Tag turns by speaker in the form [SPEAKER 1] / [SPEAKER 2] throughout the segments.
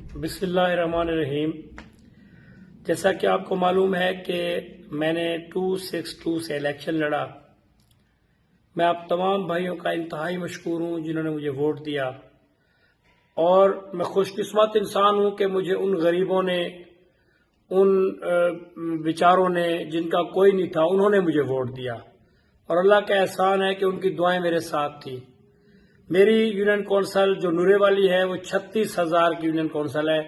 [SPEAKER 1] بسم اللہ الرحمن الرحیم۔ جیسا کہ آپ کو معلوم ہے کہ میں نے 262 سے الیکشن لڑا۔ میں آپ تمام بھائیوں کا انتہائی مشکور ہوں جنہوں نے مجھے ووٹ دیا، اور میں خوش قسمت انسان ہوں کہ مجھے ان غریبوں نے، ان بیچاروں نے جن کا کوئی نہیں تھا، انہوں نے مجھے ووٹ دیا، اور اللہ کا احسان ہے کہ ان کی دعائیں میرے ساتھ تھی۔ میری یونین کونسل جو نورے والی ہے وہ 36,000 کی یونین کونسل ہے،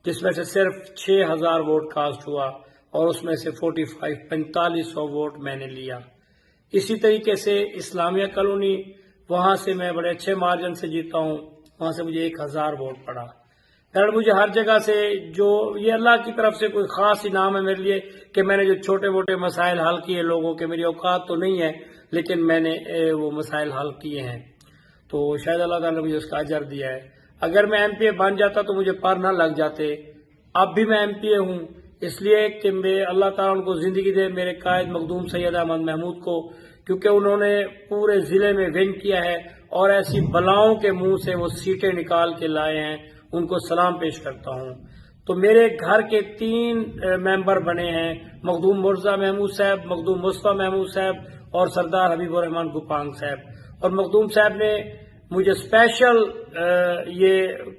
[SPEAKER 1] جس میں سے صرف 6,000 ووٹ کاسٹ ہوا، اور اس میں سے 4500 ووٹ میں نے لیا۔ اسی طریقے سے اسلامیہ کالونی، وہاں سے میں بڑے اچھے مارجن سے جیتا ہوں، وہاں سے مجھے 1000 ووٹ پڑا۔ مجھے ہر جگہ سے جو یہ اللہ کی طرف سے کوئی خاص انعام ہے میرے لیے کہ میں نے جو چھوٹے موٹے مسائل حل کیے لوگوں کے، میری اوقات تو نہیں ہے لیکن میں نے وہ مسائل حل کیے ہیں، تو شاید اللہ تعالیٰ نے مجھے اس کا اجر دیا ہے۔ اگر میں ایم پی اے بن جاتا تو مجھے پر نہ لگ جاتے۔ اب بھی میں ایم پی اے ہوں اس لیے کہ اللہ تعالیٰ ان کو زندگی دے، میرے قائد مخدوم سید احمد محمود کو، کیونکہ انہوں نے پورے ضلع میں ون کیا ہے اور ایسی بلاؤں کے منہ سے وہ سیٹیں نکال کے لائے ہیں، ان کو سلام پیش کرتا ہوں۔ تو میرے گھر کے 3 ممبر بنے ہیں، مخدوم مرزا محمود صاحب، مخدوم مصطفیٰ محمود صاحب اور سردار حبیب الرحمان گوپانگ صاحب۔ اور مخدوم صاحب نے مجھے اسپیشل یہ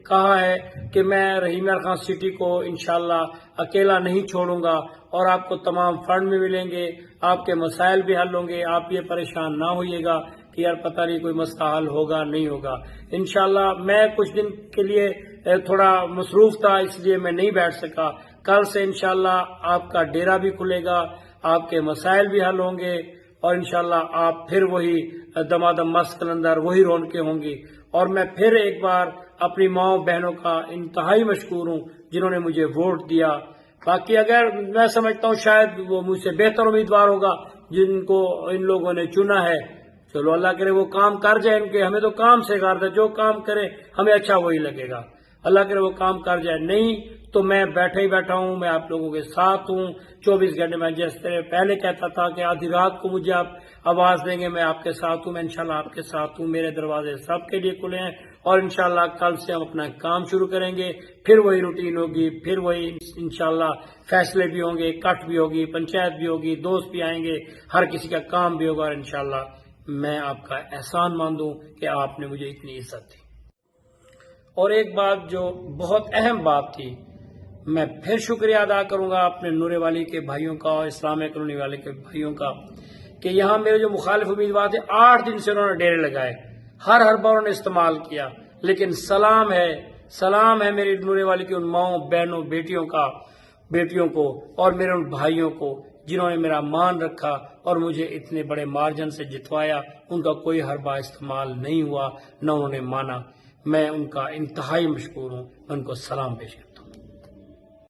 [SPEAKER 1] کہا ہے کہ میں رحیم یار خان سٹی کو انشاءاللہ اکیلا نہیں چھوڑوں گا، اور آپ کو تمام فنڈ بھی ملیں گے، آپ کے مسائل بھی حل ہوں گے، آپ یہ پریشان نہ ہوئیے گا کہ یار پتہ نہیں کوئی مسئلہ حل ہوگا نہیں ہوگا۔ انشاءاللہ میں کچھ دن کے لیے تھوڑا مصروف تھا، اس لیے میں نہیں بیٹھ سکا۔ کل سے انشاءاللہ آپ کا ڈیرا بھی کھلے گا، آپ کے مسائل بھی حل ہوں گے، اور انشاءاللہ آپ پھر وہی دمادم مست کلندر، وہی رونقیں ہوں گی۔ اور میں پھر ایک بار اپنی ماؤں بہنوں کا انتہائی مشکور ہوں جنہوں نے مجھے ووٹ دیا۔ باقی اگر میں سمجھتا ہوں شاید وہ مجھ سے بہتر امیدوار ہوگا جن کو ان لوگوں نے چنا ہے، چلو اللہ کرے وہ کام کر جائے ان کے، ہمیں تو کام سے کر، جو کام کرے ہمیں اچھا وہی لگے گا، اللہ کرے وہ کام کر جائے۔ نہیں تو میں بیٹھا ہی بیٹھا ہوں، میں آپ لوگوں کے ساتھ ہوں 24 گھنٹے۔ میں جس طرح پہلے کہتا تھا کہ آدھی رات کو مجھے آپ آواز دیں گے، میں آپ کے ساتھ ہوں، میں انشاءاللہ آپ کے ساتھ ہوں، میرے دروازے سب کے لیے کھلے ہیں، اور انشاءاللہ کل سے ہم اپنا کام شروع کریں گے، پھر وہی روٹین ہوگی، پھر وہی انشاءاللہ فیصلے بھی ہوں گے، کٹ بھی ہوگی، پنچایت بھی ہوگی، دوست بھی آئیں گے، ہر کسی کا کام بھی ہوگا، اور انشاءاللہ میں آپ کا احسان ماندوں کہ آپ نے مجھے اتنی عزت دی۔ اور ایک بات جو بہت اہم بات تھی، میں پھر شکریہ ادا کروں گا اپنے نورے والی کے بھائیوں کا اور اسلامیہ کالونی والے کے بھائیوں کا، کہ یہاں میرے جو مخالف امیدوار تھے 8 دن سے انہوں نے ڈیرے لگائے، ہر بار انہوں نے استعمال کیا، لیکن سلام ہے میری نورے والی کی ان ماؤں بہنوں بیٹیوں کو اور میرے ان بھائیوں کو جنہوں نے میرا مان رکھا اور مجھے اتنے بڑے مارجن سے جتوایا۔ ان کا کوئی حربہ استعمال نہیں ہوا، نہ انہوں نے مانا۔ میں ان کا انتہائی مشکور ہوں، میں ان کو سلام پیش کرتا ہوں۔